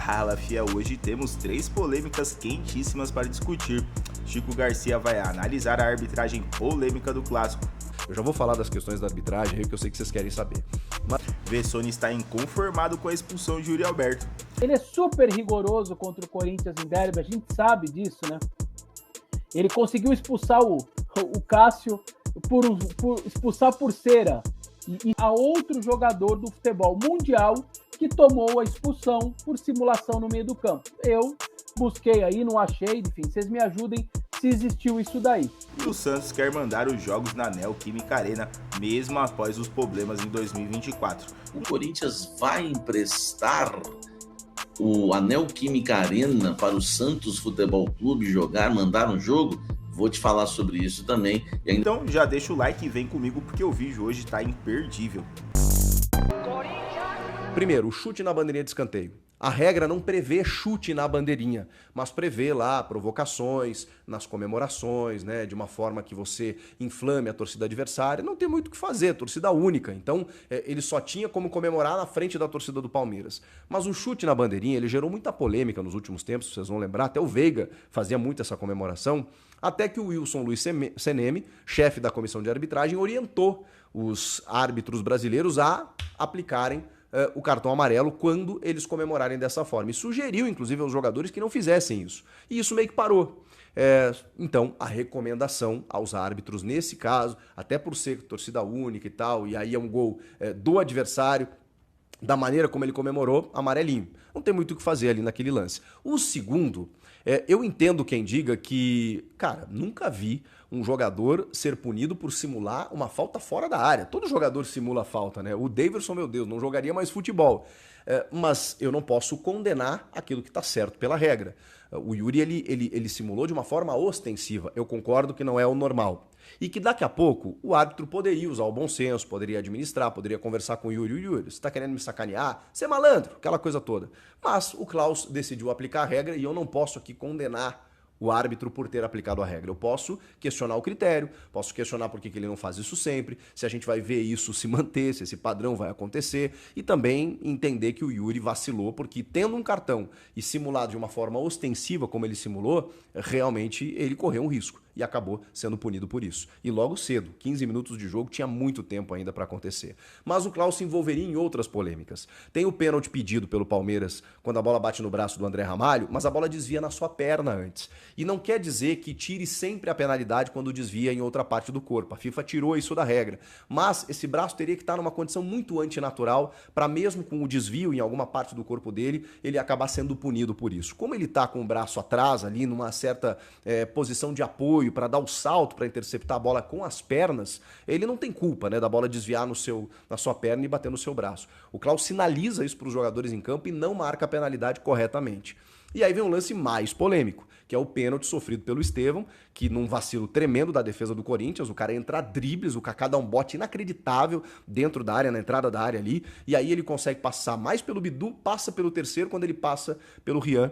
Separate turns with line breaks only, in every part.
Fala, fia, hoje temos 3 polêmicas quentíssimas para discutir. Chico Garcia vai analisar a arbitragem polêmica do Clássico.
Eu já vou falar das questões da arbitragem aí, que eu sei que vocês querem saber.
Vessone está inconformado com a expulsão de Yuri Alberto.
Ele é super rigoroso contra o Corinthians em derby, a gente sabe disso, né? Ele conseguiu expulsar o Cássio por expulsar por cera. E há outro jogador do futebol mundial que tomou a expulsão por simulação no meio do campo. Eu busquei aí, não achei, enfim, vocês me ajudem se existiu isso daí.
E o Santos quer mandar os jogos na Neoquímica Arena, mesmo após os problemas em 2024.
O Corinthians vai emprestar a Neoquímica Arena para o Santos Futebol Clube jogar, mandar um jogo? Vou te falar sobre isso também.
Então já deixa o like e vem comigo porque o vídeo hoje está imperdível.
Primeiro, o chute na bandeirinha de escanteio. A regra não prevê chute na bandeirinha, mas prevê lá provocações nas comemorações, né, de uma forma que você inflame a torcida adversária. Não tem muito o que fazer, torcida única. Então, ele só tinha como comemorar na frente da torcida do Palmeiras. Mas o chute na bandeirinha, ele gerou muita polêmica nos últimos tempos, vocês vão lembrar. Até o Veiga fazia muito essa comemoração. Até que o Wilson Luiz Seneme, chefe da comissão de arbitragem, orientou os árbitros brasileiros a aplicarem o cartão amarelo quando eles comemorarem dessa forma. E sugeriu, inclusive, aos jogadores que não fizessem isso. E isso meio que parou. Então, a recomendação aos árbitros, nesse caso, até por ser torcida única e tal, e aí é um gol do adversário, da maneira como ele comemorou, amarelinho. Não tem muito o que fazer ali naquele lance. O segundo, eu entendo quem diga que, cara, nunca vi um jogador ser punido por simular uma falta fora da área. Todo jogador simula falta, né? O Daverson, meu Deus, não jogaria mais futebol. Mas eu não posso condenar aquilo que está certo pela regra. O Yuri, ele simulou de uma forma ostensiva. Eu concordo que não é o normal. E que daqui a pouco o árbitro poderia usar o bom senso, poderia administrar, poderia conversar com o Yuri. Yuri, você está querendo me sacanear? Você é malandro, aquela coisa toda. Mas o Klaus decidiu aplicar a regra e eu não posso aqui condenar o árbitro por ter aplicado a regra. Eu posso questionar o critério, posso questionar por que ele não faz isso sempre, se a gente vai ver isso se manter, se esse padrão vai acontecer, e também entender que o Yuri vacilou, porque tendo um cartão e simulado de uma forma ostensiva como ele simulou, realmente ele correu um risco e acabou sendo punido por isso. E logo cedo, 15 minutos de jogo, tinha muito tempo ainda para acontecer. Mas o Klaus se envolveria em outras polêmicas. Tem o pênalti pedido pelo Palmeiras quando a bola bate no braço do André Ramalho, mas a bola desvia na sua perna antes. E não quer dizer que tire sempre a penalidade quando desvia em outra parte do corpo. A FIFA tirou isso da regra. Mas esse braço teria que estar numa condição muito antinatural para mesmo com o desvio em alguma parte do corpo dele, ele acabar sendo punido por isso. Como ele está com o braço atrás ali, numa certa posição de apoio, para dar o salto, para interceptar a bola com as pernas, ele não tem culpa, né, da bola desviar na sua perna e bater no seu braço. O Klaus sinaliza isso para os jogadores em campo e não marca a penalidade corretamente. E aí vem um lance mais polêmico, que é o pênalti sofrido pelo Estevão, que num vacilo tremendo da defesa do Corinthians, o cara entra a dribles, o Kaká dá um bote inacreditável dentro da área, na entrada da área ali, e aí ele consegue passar mais pelo Bidu, passa pelo terceiro, quando ele passa pelo Rian,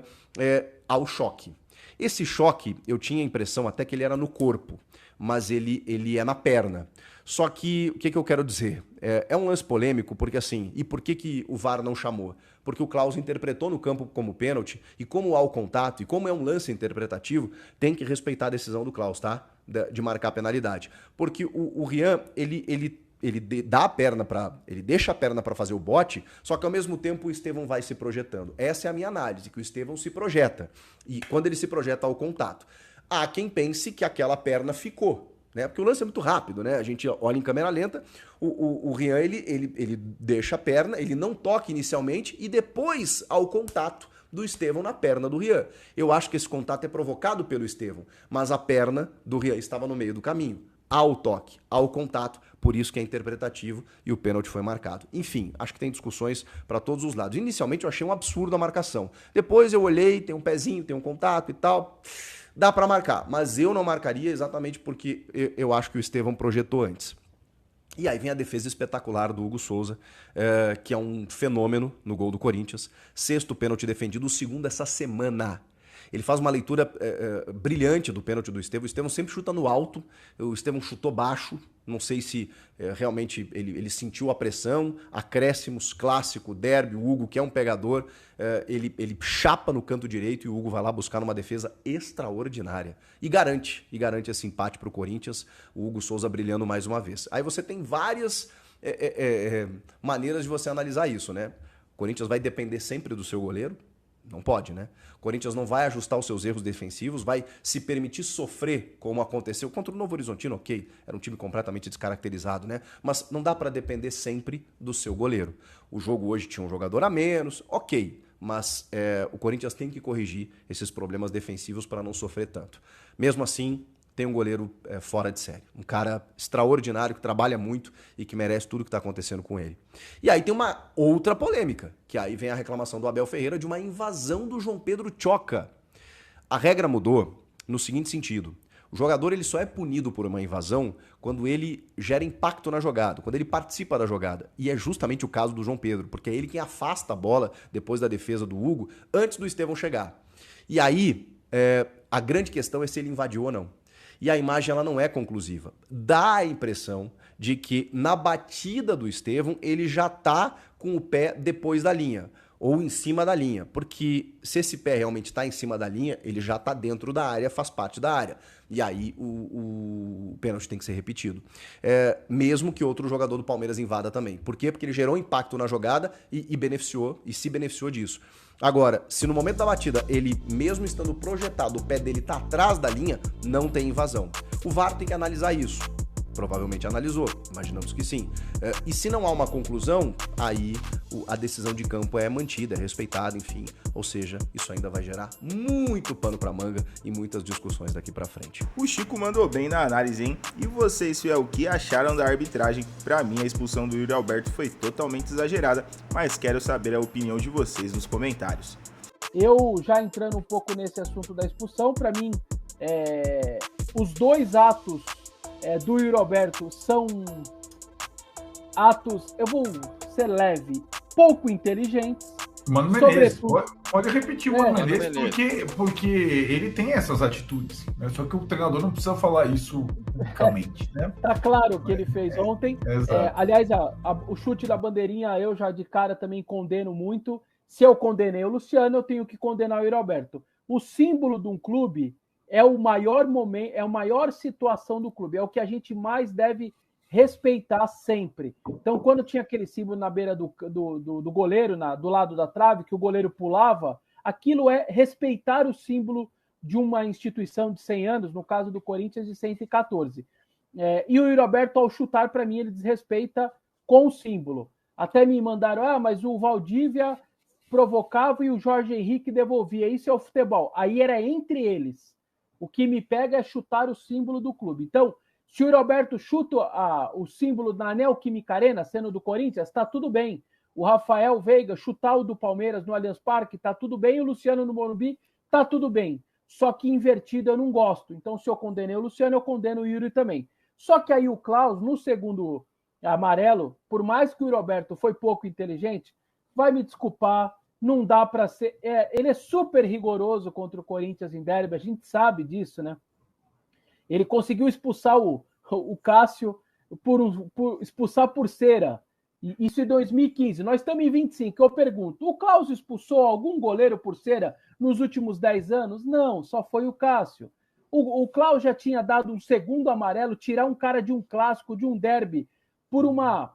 ao choque. Esse choque, eu tinha a impressão até que ele era no corpo, mas ele é na perna. Só que, o que eu quero dizer? É um lance polêmico, porque assim, e por que o VAR não chamou? Porque o Klaus interpretou no campo como pênalti, e como há o contato, e como é um lance interpretativo, tem que respeitar a decisão do Klaus, tá? De marcar a penalidade. Porque o Rian, ele dá a perna ele deixa a perna para fazer o bote, só que ao mesmo tempo o Estevão vai se projetando. Essa é a minha análise, que o Estevão se projeta. E quando ele se projeta ao contato, há quem pense que aquela perna ficou, né? Porque o lance é muito rápido, né? A gente olha em câmera lenta, o Rian, ele deixa a perna, ele não toca inicialmente e depois ao contato do Estevão na perna do Rian. Eu acho que esse contato é provocado pelo Estevão, mas a perna do Rian estava no meio do caminho. Ao toque, ao contato, por isso que é interpretativo e o pênalti foi marcado. Enfim, acho que tem discussões para todos os lados. Inicialmente eu achei um absurdo a marcação. Depois eu olhei, tem um pezinho, tem um contato e tal, dá para marcar. Mas eu não marcaria exatamente porque eu acho que o Estevão projetou antes. E aí vem a defesa espetacular do Hugo Souza, que é um fenômeno no gol do Corinthians. 6º pênalti defendido, o 2º essa semana. Ele faz uma leitura brilhante do pênalti do Estevão. O Estevão sempre chuta no alto, o Estevão chutou baixo. Não sei se realmente ele sentiu a pressão. Acréscimos, clássico, derby, o Hugo, que é um pegador, ele chapa no canto direito e o Hugo vai lá buscar numa defesa extraordinária. E garante esse empate para o Corinthians, o Hugo Souza brilhando mais uma vez. Aí você tem várias maneiras de você analisar isso, né? O Corinthians vai depender sempre do seu goleiro. Não pode, né? O Corinthians não vai ajustar os seus erros defensivos, vai se permitir sofrer, como aconteceu contra o Novo Horizontino, ok, era um time completamente descaracterizado, né? Mas não dá para depender sempre do seu goleiro. O jogo hoje tinha um jogador a menos, ok, mas o Corinthians tem que corrigir esses problemas defensivos para não sofrer tanto. Mesmo assim, tem um goleiro fora de série. Um cara extraordinário, que trabalha muito e que merece tudo que está acontecendo com ele. E aí tem uma outra polêmica, que aí vem a reclamação do Abel Ferreira de uma invasão do João Pedro Tchoca. A regra mudou no seguinte sentido. O jogador ele só é punido por uma invasão quando ele gera impacto na jogada, quando ele participa da jogada. E é justamente o caso do João Pedro, porque é ele quem afasta a bola depois da defesa do Hugo, antes do Estevão chegar. E aí, a grande questão é se ele invadiu ou não. E a imagem ela não é conclusiva. Dá a impressão de que na batida do Estevão ele já está com o pé depois da linha, ou em cima da linha, porque se esse pé realmente está em cima da linha, ele já está dentro da área, faz parte da área. E aí o pênalti tem que ser repetido. Mesmo que outro jogador do Palmeiras invada também. Por quê? Porque ele gerou impacto na jogada e se beneficiou disso. Agora, se no momento da batida ele, mesmo estando projetado, o pé dele está atrás da linha, não tem invasão. O VAR tem que analisar isso. Provavelmente analisou, imaginamos que sim. E se não há uma conclusão, aí a decisão de campo é mantida, é respeitada, enfim. Ou seja, isso ainda vai gerar muito pano pra manga e muitas discussões daqui pra frente.
O Chico mandou bem na análise, hein? E vocês, Fiel, o que acharam da arbitragem? Pra mim, a expulsão do Yuri Alberto foi totalmente exagerada, mas quero saber a opinião de vocês nos comentários.
Eu, já entrando um pouco nesse assunto da expulsão, pra mim, os dois atos do Yuri Alberto são atos, eu vou ser leve, pouco inteligentes.
Mano Menezes, pode repetir o Mano Menezes, porque ele tem essas atitudes, né? Só que o treinador não precisa falar isso publicamente, né?
Tá claro o que ele fez ontem. Aliás, o chute da bandeirinha eu já de cara também condeno muito. Se eu condenei o Luciano, eu tenho que condenar o Yuri Alberto. O símbolo de um clube é o maior momento, é a maior situação do clube, é o que a gente mais deve respeitar sempre. Então, quando tinha aquele símbolo na beira do goleiro, do lado da trave, que o goleiro pulava, aquilo é respeitar o símbolo de uma instituição de 100 anos, no caso do Corinthians, de 114. E o Yuri Alberto, ao chutar, para mim, ele desrespeita com o símbolo. Até me mandaram, mas o Valdívia provocava e o Jorge Henrique devolvia. Isso é o futebol. Aí era entre eles. O que me pega é chutar o símbolo do clube. Então, se o Yuri Alberto chuta o símbolo da Neoquímica Arena, sendo do Corinthians, está tudo bem. O Rafael Veiga chutar o do Palmeiras no Allianz Parque, está tudo bem. O Luciano no Morumbi, está tudo bem. Só que invertido eu não gosto. Então, se eu condenei o Luciano, eu condeno o Yuri também. Só que aí o Klaus, no segundo amarelo, por mais que o Yuri Alberto foi pouco inteligente, vai me desculpar, não dá para ser... ele é super rigoroso contra o Corinthians em derby, a gente sabe disso, né? Ele conseguiu expulsar o Cássio expulsar por cera. Isso em 2015. Nós estamos em 25. Eu pergunto, o Klaus expulsou algum goleiro por cera nos últimos 10 anos? Não, só foi o Cássio. O Klaus já tinha dado um segundo amarelo, tirar um cara de um clássico, de um derby, por uma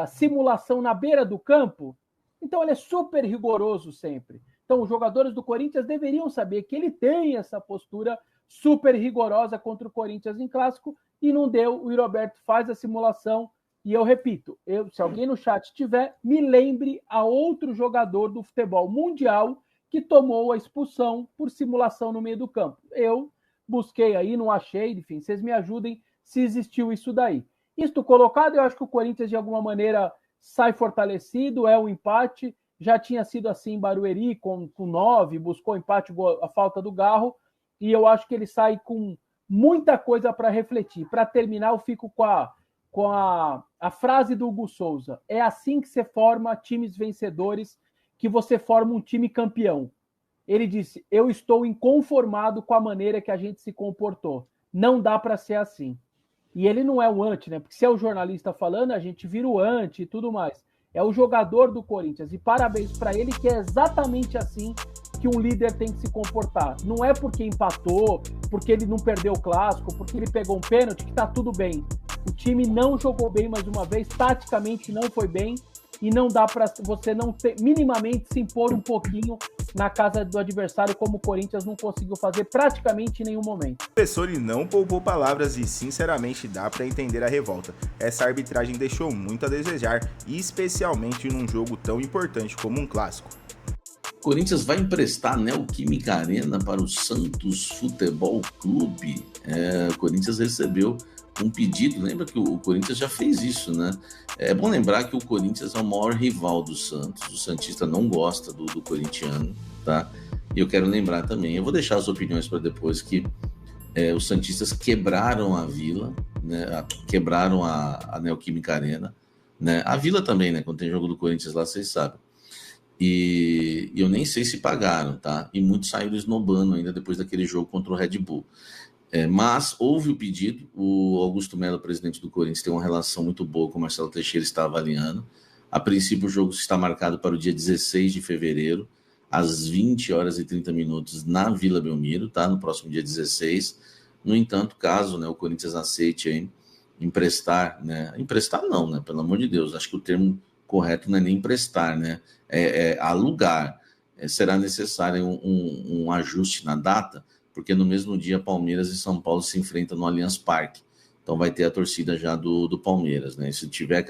simulação na beira do campo. Então ele é super rigoroso sempre. Então os jogadores do Corinthians deveriam saber que ele tem essa postura super rigorosa contra o Corinthians em clássico e não deu. O Yuri Alberto faz a simulação e eu repito, se alguém no chat tiver, me lembre a outro jogador do futebol mundial que tomou a expulsão por simulação no meio do campo. Eu busquei aí, não achei, enfim, vocês me ajudem se existiu isso daí. Isto colocado, eu acho que o Corinthians de alguma maneira sai fortalecido, é um empate, já tinha sido assim em Barueri com 9, buscou empate, a falta do Garro, e eu acho que ele sai com muita coisa para refletir. Para terminar, eu fico com a frase do Hugo Souza, é assim que você forma times vencedores, que você forma um time campeão. Ele disse: eu estou inconformado com a maneira que a gente se comportou. Não dá para ser assim. E ele não é o anti, né? Porque se é o jornalista falando, a gente vira o anti e tudo mais. É o jogador do Corinthians. E parabéns para ele, que é exatamente assim que um líder tem que se comportar. Não é porque empatou, porque ele não perdeu o clássico, porque ele pegou um pênalti, que tá tudo bem. O time não jogou bem mais uma vez, taticamente não foi bem, e não dá para você não ter, minimamente se impor um pouquinho na casa do adversário, como o Corinthians não conseguiu fazer praticamente em nenhum momento.
O professor não poupou palavras e sinceramente dá para entender a revolta. Essa arbitragem deixou muito a desejar, especialmente num jogo tão importante como um clássico.
O Corinthians vai emprestar a Neoquímica Arena para o Santos Futebol Clube. O Corinthians recebeu um pedido, lembra que o Corinthians já fez isso, né? É bom lembrar que o Corinthians é o maior rival do Santos, o santista não gosta do corintiano, tá? E eu quero lembrar também, eu vou deixar as opiniões para depois, que os santistas quebraram a Vila, né? Quebraram a Neoquímica Arena, né? A Vila também, né? Quando tem jogo do Corinthians lá, vocês sabem. E eu nem sei se pagaram, tá? E muitos saíram esnobando ainda depois daquele jogo contra o Red Bull. Mas houve o pedido, o Augusto Melo, presidente do Corinthians, tem uma relação muito boa com o Marcelo Teixeira, está avaliando. A princípio, o jogo está marcado para o dia 16 de fevereiro, às 20 horas e 30 minutos, na Vila Belmiro, tá? No próximo dia 16. No entanto, caso, né, o Corinthians aceite aí, emprestar, né? Emprestar não, né? Pelo amor de Deus, acho que o termo correto não é nem emprestar, né? Alugar. Será necessário um ajuste na data, porque no mesmo dia Palmeiras e São Paulo se enfrentam no Allianz Parque. Então vai ter a torcida já do Palmeiras, né? Se tiver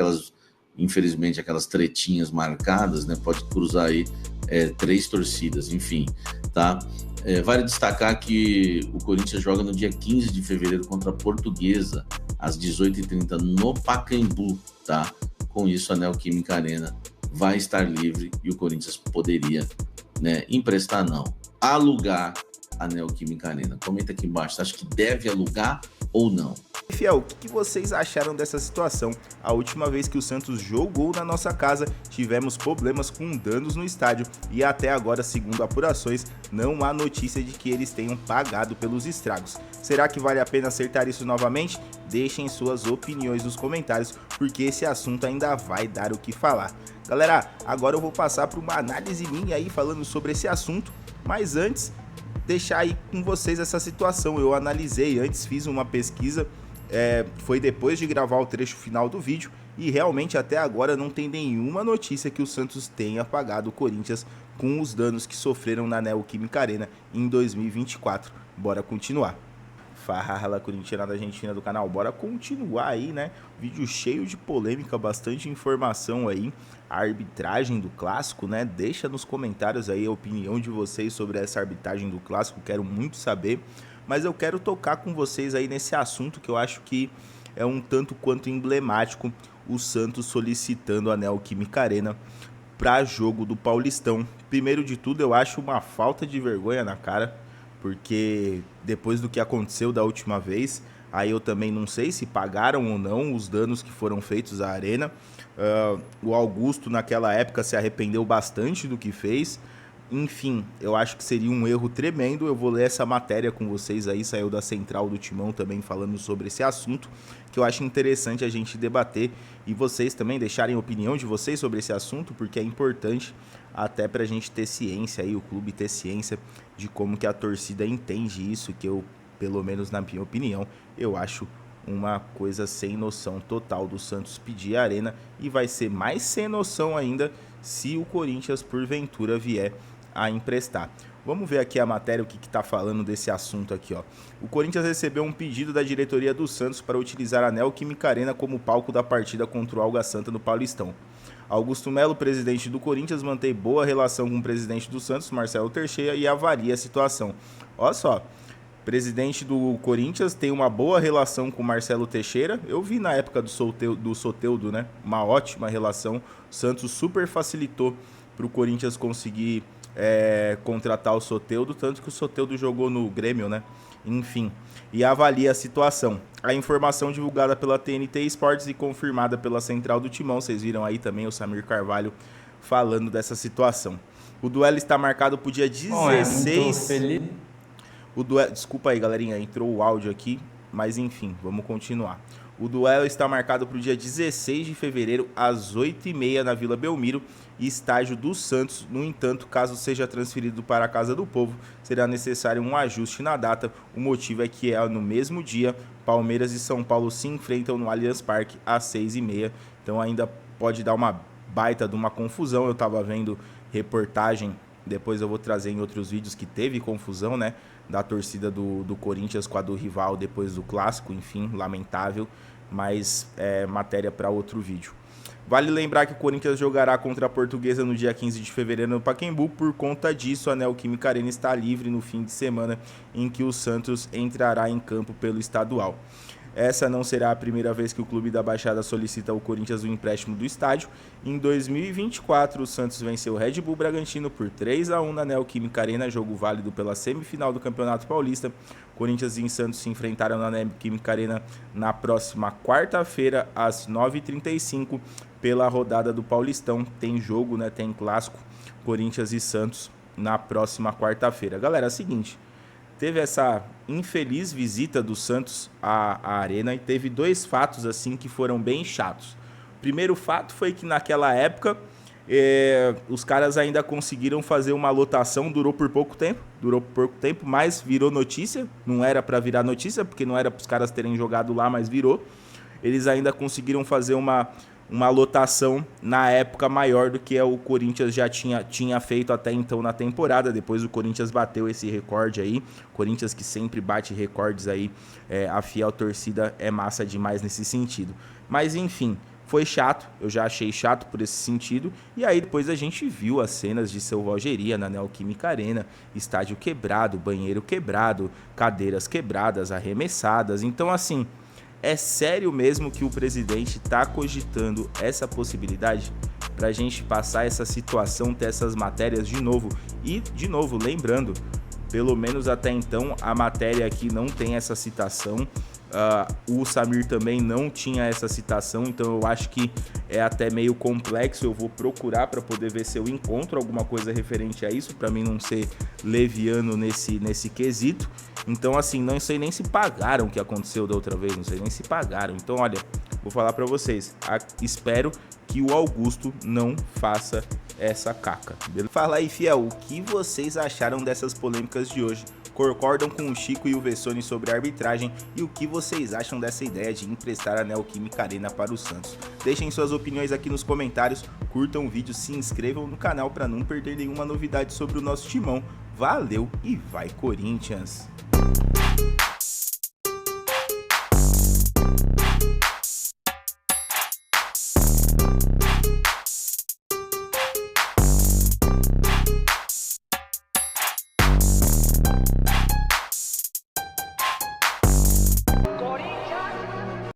infelizmente, aquelas tretinhas marcadas, né? Pode cruzar aí 3 torcidas, enfim, tá? Vale destacar que o Corinthians joga no dia 15 de fevereiro contra a Portuguesa, às 18h30, no Pacaembu, tá? Com isso, a Neoquímica Arena vai estar livre e o Corinthians poderia, né, emprestar não, alugar a Neoquímica Arena. Comenta aqui embaixo, acha que deve alugar ou não?
Fiel, o que vocês acharam dessa situação? A última vez que o Santos jogou na nossa casa, tivemos problemas com danos no estádio e até agora, segundo apurações, não há notícia de que eles tenham pagado pelos estragos. Será que vale a pena acertar isso novamente? Deixem suas opiniões nos comentários, porque esse assunto ainda vai dar o que falar. Galera, agora eu vou passar para uma análise minha aí falando sobre esse assunto, mas antes, deixar aí com vocês essa situação. Eu analisei antes, fiz uma pesquisa, foi depois de gravar o trecho final do vídeo, e realmente até agora não tem nenhuma notícia que o Santos tenha pagado o Corinthians com os danos que sofreram na Neoquímica Arena em 2024. Bora continuar. Fala, corintiana da Argentina do canal, bora continuar aí, né? Vídeo cheio de polêmica, bastante informação aí. A arbitragem do clássico, né? Deixa nos comentários aí a opinião de vocês sobre essa arbitragem do clássico, quero muito saber. Mas eu quero tocar com vocês aí nesse assunto que eu acho que é um tanto quanto emblemático, o Santos solicitando a Neoquímica Arena para jogo do Paulistão. Primeiro de tudo, eu acho uma falta de vergonha na cara, porque depois do que aconteceu da última vez, aí eu também não sei se pagaram ou não os danos que foram feitos à Arena. O Augusto naquela época se arrependeu bastante do que fez. Enfim, eu acho que seria um erro tremendo. Eu vou ler essa matéria com vocês aí, saiu da Central do Timão também falando sobre esse assunto, que eu acho interessante a gente debater e vocês também deixarem a opinião de vocês sobre esse assunto, porque é importante até pra gente ter ciência aí, o clube ter ciência de como que a torcida entende isso, que eu, pelo menos na minha opinião, eu acho uma coisa sem noção total do Santos pedir a Arena, e vai ser mais sem noção ainda se o Corinthians porventura vier a emprestar. Vamos ver aqui a matéria, o que está falando desse assunto aqui, ó. O Corinthians recebeu um pedido da diretoria do Santos para utilizar a Neoquímica Arena como palco da partida contra o Água Santa no Paulistão. Augusto Melo, presidente do Corinthians, mantém boa relação com o presidente do Santos, Marcelo Teixeira, e avalia a situação. Olha só, presidente do Corinthians tem uma boa relação com o Marcelo Teixeira. Eu vi na época do Soteldo, né? Uma ótima relação. O Santos super facilitou para o Corinthians conseguir contratar o Soteldo, tanto que o Soteldo jogou no Grêmio, né? Enfim, e avalia a situação. A informação divulgada pela TNT Esportes e confirmada pela Central do Timão, vocês viram aí também o Samir Carvalho falando dessa situação. O duelo está marcado para o dia 16.
Feliz.
Desculpa aí, galerinha, entrou o áudio aqui, mas enfim, vamos continuar. O duelo está marcado para o dia 16 de fevereiro, às 8h30, na Vila Belmiro, estádio do Santos. No entanto, caso seja transferido para a Casa do Povo, será necessário um ajuste na data. O motivo é que no mesmo dia, Palmeiras e São Paulo se enfrentam no Allianz Parque às 6h30. Então ainda pode dar uma baita de uma confusão. Eu estava vendo reportagem, depois eu vou trazer em outros vídeos, que teve confusão, né, da torcida do Corinthians com a do rival depois do clássico, enfim, lamentável, mas é matéria para outro vídeo. Vale lembrar que o Corinthians jogará contra a Portuguesa no dia 15 de fevereiro no Pacaembu. Por conta disso, a Neoquímica Arena está livre no fim de semana em que o Santos entrará em campo pelo estadual. Essa não será a primeira vez que o clube da Baixada solicita ao Corinthians o empréstimo do estádio. Em 2024, o Santos venceu o Red Bull Bragantino por 3-1 na Neoquímica Arena, jogo válido pela semifinal do Campeonato Paulista. Corinthians e Santos se enfrentaram na Neoquímica Arena na próxima quarta-feira, às 9h35, pela rodada do Paulistão. Tem jogo, né? Tem clássico, Corinthians e Santos, na próxima quarta-feira. Galera, é o seguinte... Teve essa infeliz visita do Santos à Arena e teve dois fatos assim que foram bem chatos. O primeiro fato foi que naquela época os caras ainda conseguiram fazer uma lotação, durou por pouco tempo, mas virou notícia. Não era para virar notícia, porque não era para os caras terem jogado lá, mas virou. Eles ainda conseguiram fazer uma lotação na época maior do que o Corinthians já tinha feito até então na temporada. Depois o Corinthians bateu esse recorde aí. Corinthians que sempre bate recordes aí, a fiel torcida é massa demais nesse sentido. Mas enfim, foi chato, eu já achei chato por esse sentido. E aí depois a gente viu as cenas de selvageria na Neoquímica Arena, estádio quebrado, banheiro quebrado, cadeiras quebradas, arremessadas. Então assim... É sério mesmo que o presidente está cogitando essa possibilidade para a gente passar essa situação, ter essas matérias de novo? E, de novo, lembrando, pelo menos até então, a matéria aqui não tem essa citação. O Samir também não tinha essa citação, então eu acho que é até meio complexo. Eu vou procurar para poder ver se eu encontro alguma coisa referente a isso, para mim não ser leviano nesse quesito. Então assim, não sei nem se pagaram o que aconteceu da outra vez, não sei nem se pagaram. Então olha, vou falar para vocês, espero que o Augusto não faça essa caca. Beleza? Fala aí, fiel, o que vocês acharam dessas polêmicas de hoje? Concordam com o Chico e o Vessone sobre a arbitragem? E o que vocês acham dessa ideia de emprestar a Neoquímica Arena para o Santos? Deixem suas opiniões aqui nos comentários, curtam o vídeo, se inscrevam no canal para não perder nenhuma novidade sobre o nosso timão. Valeu e vai Corinthians!